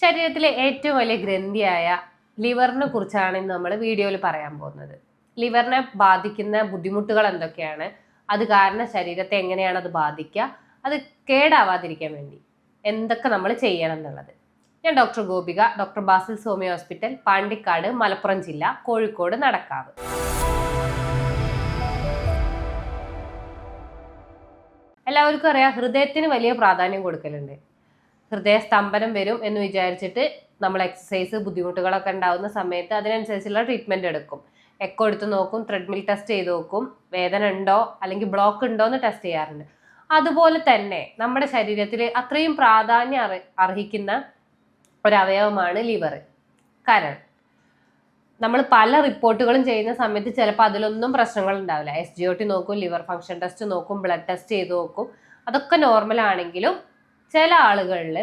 ശരീരത്തിലെ ഏറ്റവും വലിയ ഗ്രന്ഥിയായ ലിവറിനെ കുറിച്ചാണ് ഇന്ന് നമ്മൾ വീഡിയോയിൽ പറയാൻ പോകുന്നത്. ലിവറിനെ ബാധിക്കുന്ന ബുദ്ധിമുട്ടുകൾ എന്തൊക്കെയാണ്, അത് കാരണം ശരീരത്തെ എങ്ങനെയാണ് അത് ബാധിക്കുക, അത് കേടാവാതിരിക്കാൻ വേണ്ടി എന്തൊക്കെ നമ്മൾ ചെയ്യണം എന്നുള്ളത്. ഞാൻ doctor Gopika, doctor Basil's homeo hospital, Pandikkad, Malappuram ജില്ല, കോഴിക്കോട്, നടക്കാവ്. എല്ലാവർക്കും അറിയാം, ഹൃദയത്തിന് വലിയ പ്രാധാന്യം കൊടുക്കലുണ്ട്. ഹൃദയസ്തംഭനം വരും എന്ന് വിചാരിച്ചിട്ട് നമ്മൾ എക്സസൈസ് ബുദ്ധിമുട്ടുകളൊക്കെ ഉണ്ടാകുന്ന സമയത്ത് അതിനനുസരിച്ചുള്ള ട്രീറ്റ്മെന്റ് എടുക്കും. എക്കോ എടുത്ത് നോക്കും, ട്രെഡ്മിൽ ടെസ്റ്റ് ചെയ്ത് നോക്കും, വേദന ഉണ്ടോ അല്ലെങ്കിൽ ബ്ലോക്ക് ഉണ്ടോ എന്ന് ടെസ്റ്റ് ചെയ്യാറുണ്ട്. അതുപോലെ തന്നെ നമ്മുടെ ശരീരത്തിൽ അത്രയും പ്രാധാന്യം അർഹിക്കുന്ന ഒരവയവമാണ് ലിവർ. കാരണം നമ്മൾ പല റിപ്പോർട്ടുകളും ചെയ്യുന്ന സമയത്ത് ചിലപ്പോൾ അതിലൊന്നും പ്രശ്നങ്ങൾ ഉണ്ടാവില്ല. SGOT നോക്കും, ലിവർ ഫംഗ്ഷൻ ടെസ്റ്റ് നോക്കും, ബ്ലഡ് ടെസ്റ്റ് ചെയ്ത് നോക്കും, അതൊക്കെ നോർമൽ ആണെങ്കിലും ചില ആളുകളിൽ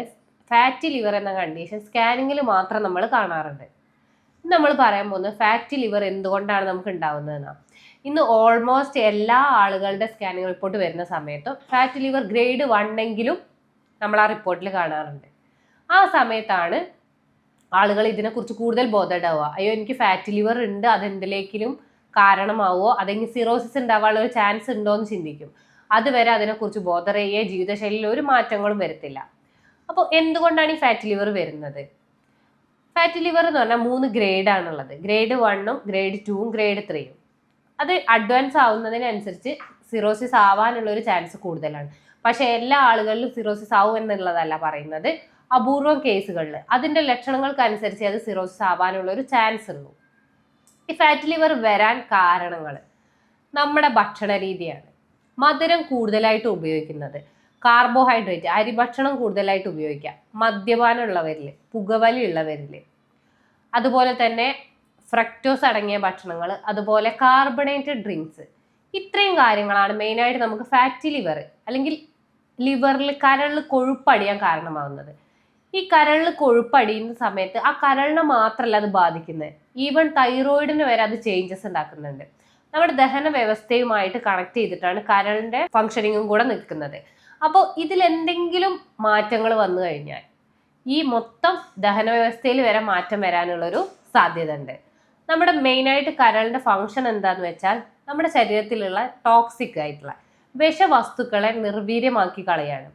ഫാറ്റി ലിവർ എന്ന കണ്ടീഷൻ സ്കാനിങ്ങിൽ മാത്രം നമ്മൾ കാണാറുണ്ട്. നമ്മൾ പറയാൻ പോകുന്നത് ഫാറ്റി ലിവർ എന്തുകൊണ്ടാണ് നമുക്ക് ഉണ്ടാവുന്നതെന്നാണ്. ഇന്ന് ഓൾമോസ്റ്റ് എല്ലാ ആളുകളുടെ സ്കാനിങ് റിപ്പോർട്ട് വരുന്ന സമയത്തും ഫാറ്റി ലിവർ ഗ്രേഡ് 1 എങ്കിലും നമ്മൾ ആ റിപ്പോർട്ടിൽ കാണാറുണ്ട്. ആ സമയത്താണ് ആളുകൾ ഇതിനെക്കുറിച്ച് കൂടുതൽ ബോധേഡാവുക. അയ്യോ, എനിക്ക് ഫാറ്റി ലിവർ ഉണ്ട്, അതെന്തിലേക്കിലും കാരണമാവോ, അതെങ്കിൽ സിറോസിസ് ഉണ്ടാവാനുള്ള ഒരു ചാൻസ് ഉണ്ടോ എന്ന് ചിന്തിക്കും. അതുവരെ അതിനെക്കുറിച്ച് ബോധറിയേ ജീവിതശൈലിയിൽ ഒരു മാറ്റങ്ങളും വരുത്തില്ല. അപ്പോൾ എന്തുകൊണ്ടാണ് ഈ ഫാറ്റി ലിവർ വരുന്നത്? ഫാറ്റി ലിവർ എന്ന് പറഞ്ഞാൽ 3 ഗ്രേഡാണുള്ളത്. ഗ്രേഡ് 1ഉം ഗ്രേഡ് 2ഉം ഗ്രേഡ് 3ഉം. അത് അഡ്വാൻസ് ആവുന്നതിനനുസരിച്ച് സിറോസിസ് ആവാനുള്ള ഒരു ചാൻസ് കൂടുതലാണ്. പക്ഷെ എല്ലാ ആളുകളിലും സിറോസിസ് ആവും എന്നുള്ളതല്ല പറയുന്നത്. അപൂർവം കേസുകളിൽ അതിൻ്റെ ലക്ഷണങ്ങൾക്കനുസരിച്ച് അത് സിറോസിസ് ആവാനുള്ള ഒരു ചാൻസ് ഉള്ളൂ. ഈ ഫാറ്റി ലിവർ വരാൻ കാരണങ്ങൾ നമ്മുടെ ഭക്ഷണ രീതിയാണ്. മധുരം കൂടുതലായിട്ട് ഉപയോഗിക്കുന്നത്, കാർബോഹൈഡ്രേറ്റ് അരിഭക്ഷണം കൂടുതലായിട്ട് ഉപയോഗിക്കുക, മദ്യപാനം ഉള്ളവരിൽ, പുകവലി ഉള്ളവരിൽ, അതുപോലെ തന്നെ ഫ്രക്ടോസ് അടങ്ങിയ ഭക്ഷണങ്ങൾ, അതുപോലെ കാർബണേറ്റഡ് ഡ്രിങ്ക്സ്, ഇത്രയും കാര്യങ്ങളാണ് മെയിനായിട്ട് നമുക്ക് ഫാറ്റി ലിവർ അല്ലെങ്കിൽ ലിവറിൽ കരളിൽ കൊഴുപ്പടിയാൻ കാരണമാകുന്നത്. ഈ കരളിൽ കൊഴുപ്പടിയുന്ന സമയത്ത് ആ കരളിനെ മാത്രമല്ല അത് ബാധിക്കുന്നത്, ഈവൻ തൈറോയിഡിന് വരെ അത് ചേഞ്ചസ് ഉണ്ടാക്കുന്നുണ്ട്. നമ്മുടെ ദഹന വ്യവസ്ഥയുമായിട്ട് കണക്ട് ചെയ്തിട്ടാണ് കരളിന്റെ ഫങ്ഷനിങ്ങും കൂടെ നിൽക്കുന്നത്. അപ്പോൾ ഇതിലെന്തെങ്കിലും മാറ്റങ്ങൾ വന്നു കഴിഞ്ഞാൽ ഈ മൊത്തം ദഹന വ്യവസ്ഥയിൽ വരെ മാറ്റം വരാനുള്ളൊരു സാധ്യത ഉണ്ട്. നമ്മുടെ മെയിനായിട്ട് കരളിന്റെ ഫങ്ഷൻ എന്താന്ന് വെച്ചാൽ നമ്മുടെ ശരീരത്തിലുള്ള ടോക്സിക് ആയിട്ടുള്ള വിഷവസ്തുക്കളെ നിർവീര്യമാക്കി കളയാണ്.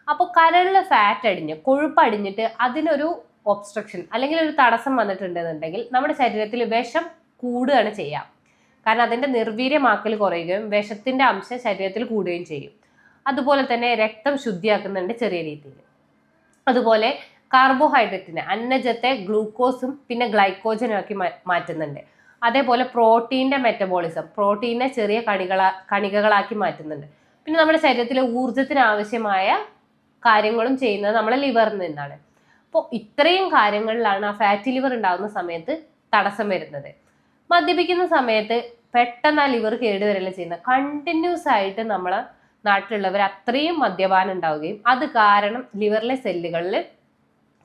അപ്പോൾ കരളിൽ ഫാറ്റ് അടിഞ്ഞ് കൊഴുപ്പടിഞ്ഞിട്ട് അതിനൊരു ഒബ്സ്ട്രക്ഷൻ അല്ലെങ്കിൽ ഒരു തടസ്സം വന്നിട്ടുണ്ടെന്നുണ്ടെങ്കിൽ നമ്മുടെ ശരീരത്തിൽ വിഷം കൂടുകയാണ് ചെയ്യുക. കാരണം അതിൻ്റെ നിർവീര്യമാക്കൽ കുറയുകയും വിഷത്തിൻ്റെ അംശം ശരീരത്തിൽ കൂടുകയും ചെയ്യും. അതുപോലെ തന്നെ രക്തം ശുദ്ധിയാക്കുന്നുണ്ട് ചെറിയ രീതിയിൽ. അതുപോലെ കാർബോഹൈഡ്രേറ്റിനെ, അന്നജത്തെ ഗ്ലൂക്കോസും പിന്നെ ഗ്ലൈക്കോജനും ആക്കി മാറ്റുന്നുണ്ട്. അതേപോലെ പ്രോട്ടീൻ്റെ മെറ്റബോളിസം, പ്രോട്ടീനെ ചെറിയ കണികകളാക്കി മാറ്റുന്നുണ്ട്. പിന്നെ നമ്മുടെ ശരീരത്തിലെ ഊർജത്തിന് ആവശ്യമായ കാര്യങ്ങളും ചെയ്യുന്നത് നമ്മളെ ലിവറിൽ നിന്നാണ്. അപ്പോൾ ഇത്രയും കാര്യങ്ങളിലാണ് ആ ഫാറ്റി ലിവർ ഉണ്ടാകുന്ന സമയത്ത് തടസ്സം വരുന്നത്. മദ്യപിക്കുന്ന സമയത്ത് പെട്ടെന്ന് ആ ലിവർ കേടുവരല്ല ചെയ്യുന്നത്. കണ്ടിന്യൂസ് ആയിട്ട് നമ്മളെ നാട്ടിലുള്ളവർ അത്രയും മദ്യപാനം ഉണ്ടാവുകയും അത് കാരണം ലിവറിലെ സെല്ലുകളിൽ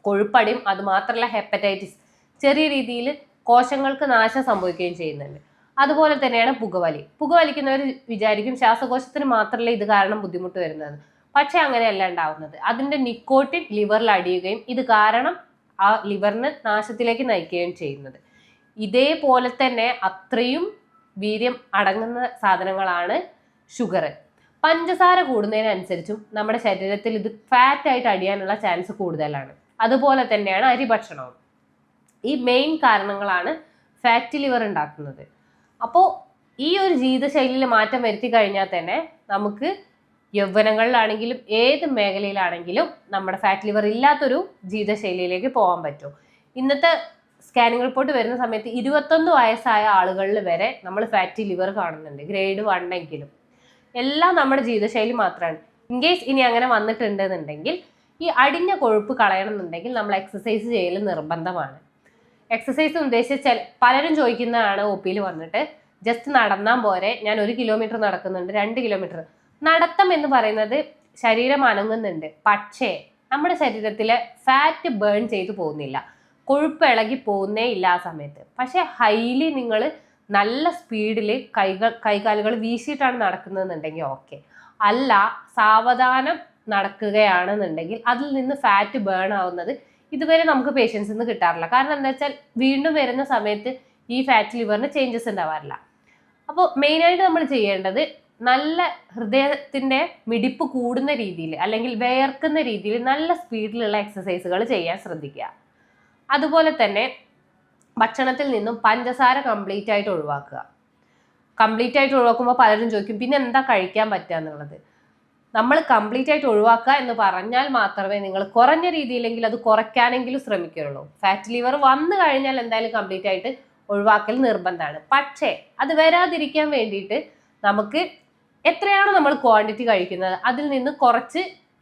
കൊഴുപ്പടിയും, അതുമാത്രമല്ല ഹെപ്പറ്റൈറ്റിസ്, ചെറിയ രീതിയിൽ കോശങ്ങൾക്ക് നാശം സംഭവിക്കുകയും ചെയ്യുന്നുണ്ട്. അതുപോലെ തന്നെയാണ് പുകവലി. പുകവലിക്കുന്നവർ വിചാരിക്കും ശ്വാസകോശത്തിന് മാത്രമല്ല ഇത് കാരണം ബുദ്ധിമുട്ട് വരുന്നത്. പക്ഷെ അങ്ങനെയല്ല ഉണ്ടാവുന്നത്. അതിൻ്റെ നിക്കോട്ടിൻ ലിവറിൽ അടിയുകയും ഇത് കാരണം ആ ലിവറിന് നാശത്തിലേക്ക് നയിക്കുകയും ചെയ്യുന്നത്. ഇതേപോലെ തന്നെ അത്രയും വീര്യം അടങ്ങുന്ന സാധനങ്ങളാണ് ഷുഗർ. പഞ്ചസാര കൂടുന്നതിനനുസരിച്ചും നമ്മുടെ ശരീരത്തിൽ ഇത് ഫാറ്റ് ആയിട്ട് അടിയാനുള്ള ചാൻസ് കൂടുതലാണ്. അതുപോലെ തന്നെയാണ് അരിഭക്ഷണവും. ഈ മെയിൻ കാരണങ്ങളാണ് ഫാറ്റി ലിവർ ഉണ്ടാക്കുന്നത്. അപ്പോൾ ഈ ഒരു ജീവിതശൈലിയിൽ മാറ്റം വരുത്തി കഴിഞ്ഞാൽ തന്നെ നമുക്ക് യൗവനങ്ങളിലാണെങ്കിലും ഏത് മേഖലയിലാണെങ്കിലും നമ്മുടെ ഫാറ്റ് ലിവർ ഇല്ലാത്തൊരു ജീവിതശൈലിയിലേക്ക് പോകാൻ പറ്റും. ഇന്നത്തെ സ്കാനിങ് റിപ്പോർട്ട് വരുന്ന സമയത്ത് 21 വയസ്സായ ആളുകളിൽ വരെ നമ്മൾ ഫാറ്റി ലിവർ കാണുന്നുണ്ട്, ഗ്രേഡ് 1 എങ്കിലും. എല്ലാം നമ്മുടെ ജീവിതശൈലി മാത്രമാണ്. ഇൻ കേസ് ഇനി അങ്ങനെ വന്നിട്ടുണ്ടെന്നുണ്ടെങ്കിൽ ഈ അടിഞ്ഞ കൊഴുപ്പ് കളയണമെന്നുണ്ടെങ്കിൽ നമ്മൾ എക്സസൈസ് ചെയ്യൽ നിർബന്ധമാണ്. എക്സസൈസ് ഉദ്ദേശിച്ച് പലരും ചോദിക്കുന്നതാണ് OPയിൽ വന്നിട്ട്, ജസ്റ്റ് നടന്നാൽ പോരെ, ഞാൻ 1 കിലോമീറ്റർ നടക്കുന്നുണ്ട്, 2 കിലോമീറ്റർ. നടത്തം എന്ന് പറയുന്നത് ശരീരം അനങ്ങുന്നുണ്ട്, പക്ഷേ നമ്മുടെ ശരീരത്തിലെ ഫാറ്റ് ബേൺ ചെയ്തു പോകുന്നില്ല, കൊഴുപ്പ് ഇളകി പോകുന്നേ ഇല്ല ആ സമയത്ത്. പക്ഷെ ഹൈലി നിങ്ങൾ നല്ല സ്പീഡിൽ കൈകാലുകൾ വീശിയിട്ടാണ് നടക്കുന്നതെന്നുണ്ടെങ്കിൽ ഓക്കെ. അല്ല, സാവധാനം നടക്കുകയാണെന്നുണ്ടെങ്കിൽ അതിൽ നിന്ന് ഫാറ്റ് ബേൺ ആവുന്നത് ഇതുവരെ നമുക്ക് പേഷ്യൻസിൽ നിന്ന് കിട്ടാറില്ല. കാരണം എന്താ വെച്ചാൽ വീണ്ടും വരുന്ന സമയത്ത് ഈ ഫാറ്റ് ലിവറിന് ചേഞ്ചസ് ഉണ്ടാവാറില്ല. അപ്പോൾ മെയിനായിട്ട് നമ്മൾ ചെയ്യേണ്ടത് നല്ല ഹൃദയത്തിന്റെ മിടിപ്പ് കൂടുന്ന രീതിയിൽ അല്ലെങ്കിൽ വേർക്കുന്ന രീതിയിൽ നല്ല സ്പീഡിലുള്ള എക്സസൈസുകൾ ചെയ്യാൻ ശ്രദ്ധിക്കുക. അതുപോലെ തന്നെ ഭക്ഷണത്തിൽ നിന്നും പഞ്ചസാര കംപ്ലീറ്റ് ആയിട്ട് ഒഴിവാക്കുക. കംപ്ലീറ്റ് ആയിട്ട് ഒഴിവാക്കുമ്പോൾ പലരും ചോദിക്കും പിന്നെ എന്താ കഴിക്കാൻ പറ്റുക എന്നുള്ളത്. നമ്മൾ കംപ്ലീറ്റ് ആയിട്ട് ഒഴിവാക്കുക എന്ന് പറഞ്ഞാൽ മാത്രമേ നിങ്ങൾ കുറഞ്ഞ രീതിയിലെങ്കിൽ അത് കുറയ്ക്കാനെങ്കിലും ശ്രമിക്കുകയുള്ളൂ. ഫാറ്റ് ലിവർ വന്നു കഴിഞ്ഞാൽ എന്തായാലും കംപ്ലീറ്റ് ആയിട്ട് ഒഴിവാക്കൽ നിർബന്ധമാണ്. പക്ഷേ അത് വരാതിരിക്കാൻ വേണ്ടിയിട്ട് നമുക്ക് എത്രയാണോ നമ്മൾ ക്വാണ്ടിറ്റി കഴിക്കുന്നത് അതിൽ നിന്ന്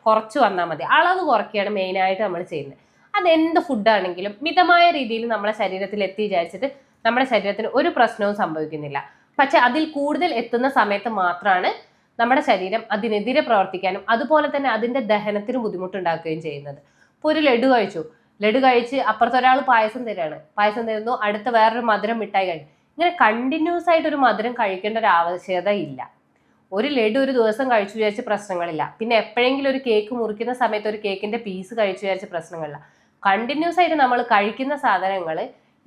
കുറച്ച് വന്നാൽ മതി. അളവ് കുറയ്ക്കുകയാണ് മെയിനായിട്ട് നമ്മൾ ചെയ്യുന്നത്. അതെന്ത് ഫുഡാണെങ്കിലും മിതമായ രീതിയിൽ നമ്മളെ ശരീരത്തിൽ എത്തി വിചാരിച്ചിട്ട് നമ്മുടെ ശരീരത്തിന് ഒരു പ്രശ്നവും സംഭവിക്കുന്നില്ല. പക്ഷെ അതിൽ കൂടുതൽ എത്തുന്ന സമയത്ത് മാത്രമാണ് നമ്മുടെ ശരീരം അതിനെതിരെ പ്രവർത്തിക്കാനും അതുപോലെ തന്നെ അതിന്റെ ദഹനത്തിന് ബുദ്ധിമുട്ടുണ്ടാക്കുകയും ചെയ്യുന്നത്. ഇപ്പോൾ ഒരു ലഡു കഴിച്ച് അപ്പുറത്തൊരാൾ പായസം തരുന്നു, അടുത്ത വേറൊരു മധുരം മിഠായി കഴിക്കും. ഇങ്ങനെ കണ്ടിന്യൂസ് ആയിട്ട് ഒരു മധുരം കഴിക്കേണ്ട ഒരു ആവശ്യകത ഇല്ല. ഒരു ലഡു ഒരു ദിവസം കഴിച്ചു വിചാരിച്ച് പ്രശ്നങ്ങളില്ല. പിന്നെ എപ്പോഴെങ്കിലും ഒരു കേക്ക് മുറിക്കുന്ന സമയത്ത് ഒരു കേക്കിന്റെ പീസ് കഴിച്ചു വിചാരിച്ച് പ്രശ്നങ്ങളില്ല. കണ്ടിന്യൂസ് ആയിട്ട് നമ്മൾ കഴിക്കുന്ന സാധനങ്ങൾ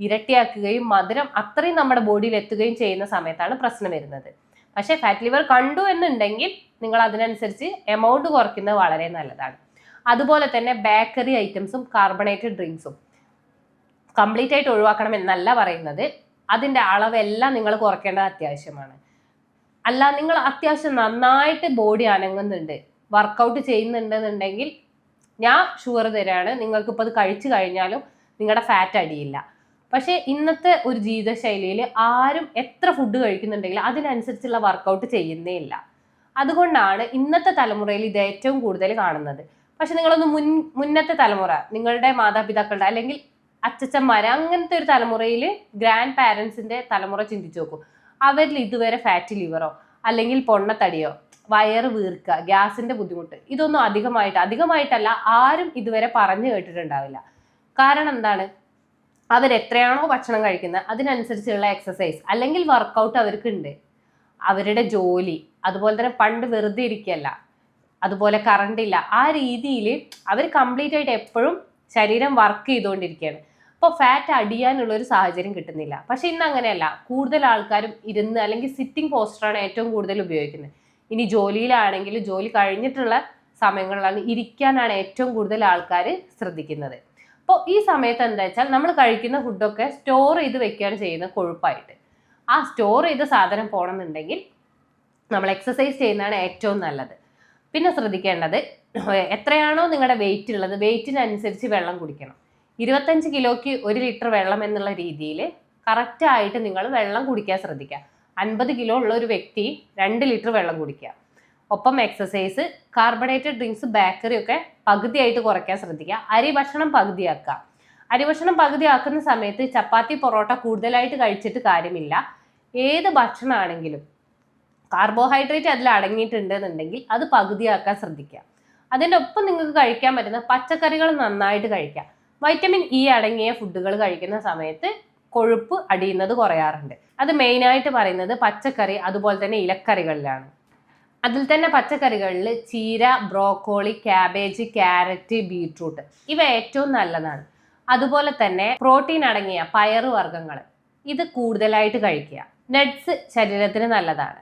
ഇരട്ടിയാക്കുകയും മധുരം അത്രയും നമ്മുടെ ബോഡിയിൽ എത്തുകയും ചെയ്യുന്ന സമയത്താണ് പ്രശ്നം വരുന്നത്. പക്ഷെ ഫാറ്റ് ലിവർ കണ്ടു എന്നുണ്ടെങ്കിൽ നിങ്ങൾ അതിനനുസരിച്ച് എമൗണ്ട് കുറയ്ക്കുന്നത് വളരെ നല്ലതാണ്. അതുപോലെ തന്നെ ബേക്കറി ഐറ്റംസും കാർബണേറ്റഡ് ഡ്രിങ്ക്സും കംപ്ലീറ്റ് ആയിട്ട് ഒഴിവാക്കണം എന്നല്ല പറയുന്നത്. അതിൻ്റെ അളവെല്ലാം നിങ്ങൾ കുറയ്ക്കേണ്ടത് അത്യാവശ്യമാണ്. അല്ല നിങ്ങൾ അത്യാവശ്യം നന്നായിട്ട് ബോഡി അനങ്ങുന്നുണ്ട്, വർക്കൗട്ട് ചെയ്യുന്നുണ്ടെന്നുണ്ടെങ്കിൽ ഞാൻ ഷുഗർ തരാണ്, നിങ്ങൾക്കിപ്പോൾ അത് കഴിച്ചു കഴിഞ്ഞാലും നിങ്ങളുടെ ഫാറ്റ് അടിയില്ല. പക്ഷേ ഇന്നത്തെ ഒരു ജീവിതശൈലിയിൽ ആരും എത്ര ഫുഡ് കഴിക്കുന്നുണ്ടെങ്കിലും അതിനനുസരിച്ചുള്ള വർക്കൗട്ട് ചെയ്യുന്നേ ഇല്ല. അതുകൊണ്ടാണ് ഇന്നത്തെ തലമുറയിൽ ഇത് ഏറ്റവും കൂടുതൽ കാണുന്നത്. പക്ഷെ നിങ്ങളൊന്ന് മുന്നത്തെ തലമുറ, നിങ്ങളുടെ മാതാപിതാക്കളുടെ അല്ലെങ്കിൽ അച്ചച്ചന്മാര് അങ്ങനത്തെ ഒരു തലമുറയിൽ ഗ്രാൻഡ് പാരൻസിന്റെ തലമുറ ചിന്തിച്ചു നോക്കൂ. അവരിൽ ഇതുവരെ ഫാറ്റ് ലിവറോ അല്ലെങ്കിൽ പൊണ്ണത്തടിയോ വയറ് വീർക്കുക, ഗ്യാസിന്റെ ബുദ്ധിമുട്ട് ഇതൊന്നും അധികമായിട്ടല്ല ആരും ഇതുവരെ പറഞ്ഞു കേട്ടിട്ടുണ്ടാവില്ല. കാരണം എന്താണ്? അവരെത്രയാണോ ഭക്ഷണം കഴിക്കുന്നത് അതിനനുസരിച്ചുള്ള എക്സസൈസ് അല്ലെങ്കിൽ വർക്കൗട്ട് അവർക്കുണ്ട്. അവരുടെ ജോലി അതുപോലെ തന്നെ പണ്ട് വെറുതെ ഇരിക്കുകയല്ല, അതുപോലെ കറണ്ട് ഇല്ല, ആ രീതിയിൽ അവർ കംപ്ലീറ്റ് ആയിട്ട് എപ്പോഴും ശരീരം വർക്ക് ചെയ്തുകൊണ്ടിരിക്കുകയാണ്. അപ്പോൾ ഫാറ്റ് അടിയാനുള്ള ഒരു സാഹചര്യം കിട്ടുന്നില്ല. പക്ഷെ ഇന്ന് അങ്ങനെയല്ല. കൂടുതൽ ആൾക്കാരും ഇരുന്ന് അല്ലെങ്കിൽ സിറ്റിംഗ് പോസ്റ്ററാണ് ഏറ്റവും കൂടുതൽ ഉപയോഗിക്കുന്നത്. ഇനി ജോലിയിലാണെങ്കിൽ ജോലി കഴിഞ്ഞിട്ടുള്ള സമയങ്ങളിലാണ് ഇരിക്കാനാണ് ഏറ്റവും കൂടുതൽ ആൾക്കാർ ശ്രദ്ധിക്കുന്നത്. അപ്പോൾ ഈ സമയത്ത് എന്താ വെച്ചാൽ നമ്മൾ കഴിക്കുന്ന ഫുഡൊക്കെ സ്റ്റോർ ചെയ്ത് വെക്കുകയാണ് ചെയ്യുന്നത് കൊഴുപ്പായിട്ട്. ആ സ്റ്റോർ ചെയ്ത സാധനം പോകണമെന്നുണ്ടെങ്കിൽ നമ്മൾ എക്സസൈസ് ചെയ്യുന്നതാണ് ഏറ്റവും നല്ലത്. പിന്നെ ശ്രദ്ധിക്കേണ്ടത് എത്രയാണോ നിങ്ങളുടെ വെയിറ്റ് ഉള്ളത് വെയിറ്റിനനുസരിച്ച് വെള്ളം കുടിക്കണം. 25 കിലോയ്ക്ക് 1 ലിറ്റർ വെള്ളം എന്നുള്ള രീതിയിൽ കറക്റ്റായിട്ട് നിങ്ങൾ വെള്ളം കുടിക്കാൻ ശ്രദ്ധിക്കുക. 50 കിലോ ഉള്ള ഒരു വ്യക്തി 2 ലിറ്റർ വെള്ളം കുടിക്കുക. ഒപ്പം എക്സസൈസ്, കാർബണേറ്റഡ് ഡ്രിങ്ക്സ്, ബേക്കറി ഒക്കെ പകുതിയായിട്ട് കുറയ്ക്കാൻ ശ്രദ്ധിക്കുക. അരി ഭക്ഷണം പകുതിയാക്കുക. അരി ഭക്ഷണം പകുതിയാക്കുന്ന സമയത്ത് ചപ്പാത്തി പൊറോട്ട കൂടുതലായിട്ട് കഴിച്ചിട്ട് കാര്യമില്ല. ഏത് ഭക്ഷണമാണെങ്കിലും കാർബോഹൈഡ്രേറ്റ് അതിൽ അടങ്ങിയിട്ടുണ്ടെന്നുണ്ടെങ്കിൽ അത് പകുതിയാക്കാൻ ശ്രദ്ധിക്കുക. അതിൻ്റെ ഒപ്പം നിങ്ങൾക്ക് കഴിക്കാൻ പറ്റുന്ന പച്ചക്കറികൾ നന്നായിട്ട് കഴിക്കുക. വൈറ്റമിൻ ഇ അടങ്ങിയ ഫുഡുകൾ കഴിക്കുന്ന സമയത്ത് കൊഴുപ്പ് അടിയുന്നത് കുറയാറുണ്ട്. അത് മെയിനായിട്ട് പറയുന്നത് പച്ചക്കറി അതുപോലെ തന്നെ ഇലക്കറികളിലാണ്. അതിൽ തന്നെ പച്ചക്കറികളിൽ ചീര, ബ്രോക്കോളി, ക്യാബേജ്, ക്യാരറ്റ്, ബീട്രൂട്ട് ഇവ ഏറ്റവും നല്ലതാണ്. അതുപോലെ തന്നെ പ്രോട്ടീൻ അടങ്ങിയ പയറ് വർഗ്ഗങ്ങൾ ഇത് കൂടുതലായിട്ട് കഴിക്കുക. നട്ട്സ് ശരീരത്തിന് നല്ലതാണ്.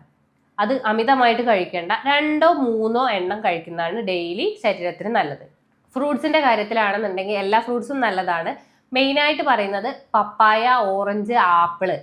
അത് അമിതമായിട്ട് കഴിക്കേണ്ട, 2-3 എണ്ണം കഴിക്കുന്നതാണ് ഡെയിലി ശരീരത്തിന് നല്ലത്. ഫ്രൂട്ട്സിന്റെ കാര്യത്തിലാണെന്നുണ്ടെങ്കിൽ എല്ലാ ഫ്രൂട്ട്സും നല്ലതാണ്. മെയിനായിട്ട് പറയുന്നത് പപ്പായ, ഓറഞ്ച്, ആപ്പിള്,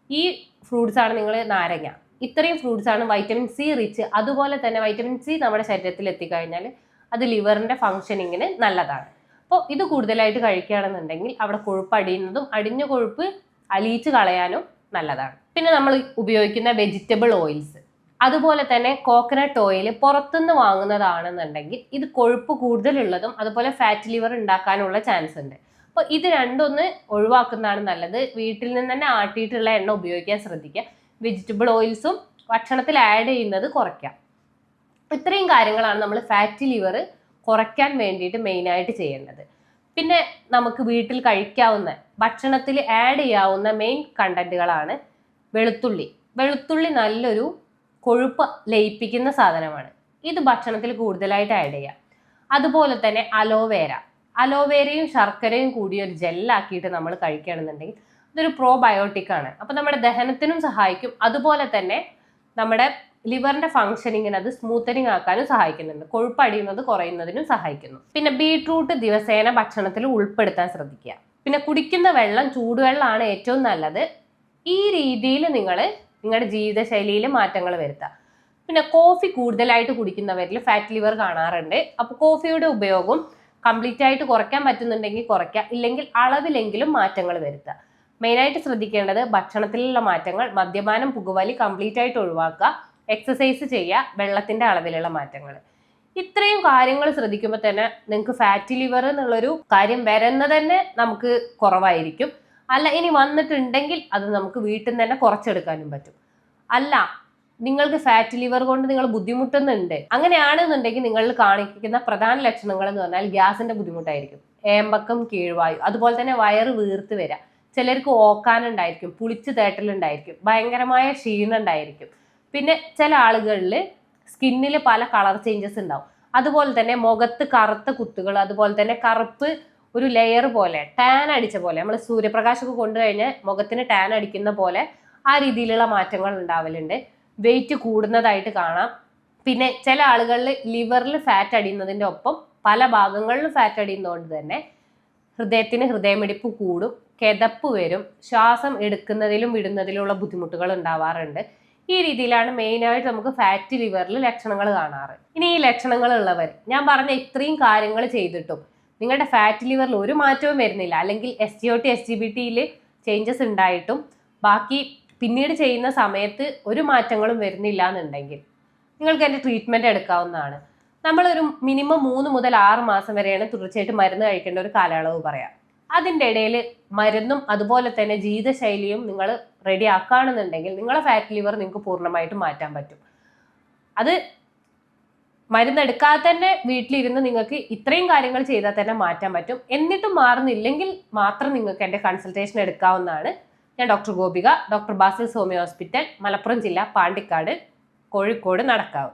ഈ ഫ്രൂട്ട്സ് ആണ്. നിങ്ങൾ നാരങ്ങ, ഇത്രയും ഫ്രൂട്ട്സ് ആണ് വൈറ്റമിൻ സി റിച്ച്. അതുപോലെ തന്നെ വൈറ്റമിൻ സി നമ്മുടെ ശരീരത്തിൽ എത്തിക്കഴിഞ്ഞാൽ അത് ലിവറിന്റെ ഫങ്ഷനിങ്ങിന് നല്ലതാണ്. അപ്പോൾ ഇത് കൂടുതലായിട്ട് കഴിക്കുകയാണെന്നുണ്ടെങ്കിൽ അവിടെ കൊഴുപ്പ് അടിയുന്നതും അടിഞ്ഞ കൊഴുപ്പ് അലിയിച്ച് കളയാനും നല്ലതാണ്. പിന്നെ നമ്മൾ ഉപയോഗിക്കുന്ന വെജിറ്റബിൾ ഓയിൽസ്, അതുപോലെ തന്നെ കോക്കനട്ട് ഓയിൽ പുറത്തുനിന്ന് വാങ്ങുന്നതാണെന്നുണ്ടെങ്കിൽ ഇത് കൊഴുപ്പ് കൂടുതലുള്ളതും അതുപോലെ ഫാറ്റ് ലിവർ ഉണ്ടാക്കാനുള്ള ചാൻസ് ഉണ്ട്. അപ്പോൾ ഇത് രണ്ടൊന്ന് ഒഴിവാക്കുന്നതാണ് നല്ലത്. വീട്ടിൽ നിന്ന് തന്നെ ആട്ടിയിട്ടുള്ള എണ്ണ ഉപയോഗിക്കാൻ ശ്രദ്ധിക്കുക. വെജിറ്റബിൾ ഓയിൽസും ഭക്ഷണത്തിൽ ആഡ് ചെയ്യുന്നത് കുറയ്ക്കാം. ഇത്രയും കാര്യങ്ങളാണ് നമ്മൾ ഫാറ്റ് ലിവർ കുറയ്ക്കാൻ വേണ്ടിയിട്ട് മെയിനായിട്ട് ചെയ്യേണ്ടത്. പിന്നെ നമുക്ക് വീട്ടിൽ കഴിക്കാവുന്ന ഭക്ഷണത്തിൽ ആഡ് ചെയ്യാവുന്ന മെയിൻ കണ്ടന്റുകളാണ് വെളുത്തുള്ളി. വെളുത്തുള്ളി നല്ലൊരു കൊഴുപ്പ് ലയിപ്പിക്കുന്ന സാധനമാണ്. ഇത് ഭക്ഷണത്തിൽ കൂടുതലായിട്ട് ആഡ് ചെയ്യാം. അതുപോലെ തന്നെ അലോവേര, അലോവേരയും ശർക്കരയും കൂടി ഒരു ജെല്ലാക്കിയിട്ട് നമ്മൾ കഴിക്കുകയാണെന്നുണ്ടെങ്കിൽ ഇതൊരു പ്രോബയോട്ടിക് ആണ്. അപ്പം നമ്മുടെ ദഹനത്തിനും സഹായിക്കും, അതുപോലെ തന്നെ നമ്മുടെ ലിവറിന്റെ ഫംഗ്ഷനിങ്ങിന് അത് സ്മൂത്തനിങ് ആക്കാനും സഹായിക്കുന്നുണ്ട്. കൊഴുപ്പടിയുന്നത് കുറയുന്നതിനും സഹായിക്കുന്നു. പിന്നെ ബീട്രൂട്ട് ദിവസേന ഭക്ഷണത്തിൽ ഉൾപ്പെടുത്താൻ ശ്രദ്ധിക്കുക. പിന്നെ കുടിക്കുന്ന വെള്ളം ചൂടുവെള്ളമാണ് ഏറ്റവും നല്ലത്. ഈ രീതിയിൽ നിങ്ങൾ നിങ്ങളുടെ ജീവിതശൈലിയിൽ മാറ്റങ്ങൾ വരുത്തുക. പിന്നെ കോഫി കൂടുതലായിട്ട് കുടിക്കുന്നവരിൽ ഫാറ്റ് ലിവർ കാണാറുണ്ട്. അപ്പോൾ കോഫിയുടെ ഉപയോഗം കംപ്ലീറ്റ് ആയിട്ട് കുറയ്ക്കാൻ പറ്റുന്നുണ്ടെങ്കിൽ കുറയ്ക്കുക, ഇല്ലെങ്കിൽ അളവിലെങ്കിലും മാറ്റങ്ങൾ വരുത്തുക. മെയിനായിട്ട് ശ്രദ്ധിക്കേണ്ടത് ഭക്ഷണത്തിലുള്ള മാറ്റങ്ങൾ, മദ്യപാനം, പുകവലി കംപ്ലീറ്റ് ആയിട്ട് ഒഴിവാക്കുക, എക്സസൈസ് ചെയ്യുക, വെള്ളത്തിന്റെ അളവിലുള്ള മാറ്റങ്ങൾ. ഇത്രയും കാര്യങ്ങൾ ശ്രദ്ധിക്കുമ്പോൾ തന്നെ നിങ്ങൾക്ക് ഫാറ്റി ലിവർ എന്നുള്ളൊരു കാര്യം വരുന്നത് തന്നെ നമുക്ക് കുറവായിരിക്കും. അല്ല, ഇനി വന്നിട്ടുണ്ടെങ്കിൽ അത് നമുക്ക് വീട്ടിൽ നിന്ന് തന്നെ കുറച്ചെടുക്കാനും പറ്റും. അല്ല, നിങ്ങൾക്ക് ഫാറ്റ് ലിവർ കൊണ്ട് നിങ്ങൾ ബുദ്ധിമുട്ടുന്നുണ്ട്, അങ്ങനെയാണെന്നുണ്ടെങ്കിൽ നിങ്ങൾ കാണിക്കുന്ന പ്രധാന ലക്ഷണങ്ങൾ എന്ന് പറഞ്ഞാൽ ഗ്യാസിന്റെ ബുദ്ധിമുട്ടായിരിക്കും, ഏമ്പക്കം, കീഴ്വായു, അതുപോലെ തന്നെ വയറ് വീർത്ത് വരിക, ചിലർക്ക് ഓക്കാനുണ്ടായിരിക്കും, പുളിച്ചു തേട്ടലുണ്ടായിരിക്കും, ഭയങ്കരമായ ക്ഷീണം ഉണ്ടായിരിക്കും. പിന്നെ ചില ആളുകളിൽ സ്കിന്നിൽ പല കളർ ചേഞ്ചസ് ഉണ്ടാവും. അതുപോലെ തന്നെ മുഖത്ത് കറുത്ത കുത്തുകൾ, അതുപോലെ തന്നെ കറുപ്പ് ഒരു ലെയർ പോലെ, ടാൻ അടിച്ച പോലെ, നമ്മൾ സൂര്യപ്രകാശമൊക്കെ കൊണ്ടു കഴിഞ്ഞാൽ മുഖത്തിന് ടാൻ അടിക്കുന്ന പോലെ ആ രീതിയിലുള്ള മാറ്റങ്ങൾ ഉണ്ടാവലുണ്ട്. വെയിറ്റ് കൂടുന്നതായിട്ട് കാണാം. പിന്നെ ചില ആളുകളിൽ ലിവറിൽ ഫാറ്റ് അടിയുന്നതിൻ്റെ ഒപ്പം പല ഭാഗങ്ങളിലും ഫാറ്റ് അടിയുന്നതുകൊണ്ട് തന്നെ ഹൃദയത്തിന് ഹൃദയമിടിപ്പ് കൂടും, കിതപ്പ് വരും, ശ്വാസം എടുക്കുന്നതിലും വിടുന്നതിലുള്ള ബുദ്ധിമുട്ടുകൾ ഉണ്ടാവാറുണ്ട്. ഈ രീതിയിലാണ് മെയിനായിട്ട് നമുക്ക് ഫാറ്റി ലിവറിൽ ലക്ഷണങ്ങൾ കാണാറ്. ഇനി ഈ ലക്ഷണങ്ങൾ ഉള്ളവർ, ഞാൻ പറഞ്ഞ ഇത്രയും കാര്യങ്ങൾ ചെയ്തിട്ടും നിങ്ങളുടെ ഫാറ്റി ലിവറിൽ ഒരു മാറ്റവും വരുന്നില്ല, അല്ലെങ്കിൽ SGOT SGBTയിൽ ചേഞ്ചസ് ഉണ്ടായിട്ടും ബാക്കി പിന്നീട് ചെയ്യുന്ന സമയത്ത് ഒരു മാറ്റങ്ങളും വരുന്നില്ല എന്നുണ്ടെങ്കിൽ നിങ്ങൾക്ക് എൻ്റെ ട്രീറ്റ്മെൻറ്റ് എടുക്കാവുന്നതാണ്. നമ്മളൊരു മിനിമം 3 മുതൽ 6 മാസം വരെയാണ് തുടർച്ചയായിട്ട് മരുന്ന് കഴിക്കേണ്ട ഒരു കാലയളവ് പറയാം. അതിൻ്റെ ഇടയിൽ മരുന്നും അതുപോലെ തന്നെ ജീവിതശൈലിയും നിങ്ങൾ റെഡി ആക്കുകയാണെന്നുണ്ടെങ്കിൽ നിങ്ങളെ ഫാറ്റ് ലിവർ നിങ്ങൾക്ക് പൂർണ്ണമായിട്ടും മാറ്റാൻ പറ്റും. അത് മരുന്നെടുക്കാതെ തന്നെ വീട്ടിലിരുന്ന് നിങ്ങൾക്ക് ഇത്രയും കാര്യങ്ങൾ ചെയ്താൽ തന്നെ മാറ്റാൻ പറ്റും. എന്നിട്ടും മാറുന്നില്ലെങ്കിൽ മാത്രം നിങ്ങൾക്ക് എൻ്റെ കൺസൾട്ടേഷൻ എടുക്കാവുന്നതാണ്. ഞാൻ doctor Gopika, doctor Basil's homeo hospital, Malappuram ജില്ല, പാണ്ടിക്കാട്, കോഴിക്കോട്, നടക്കാവ്.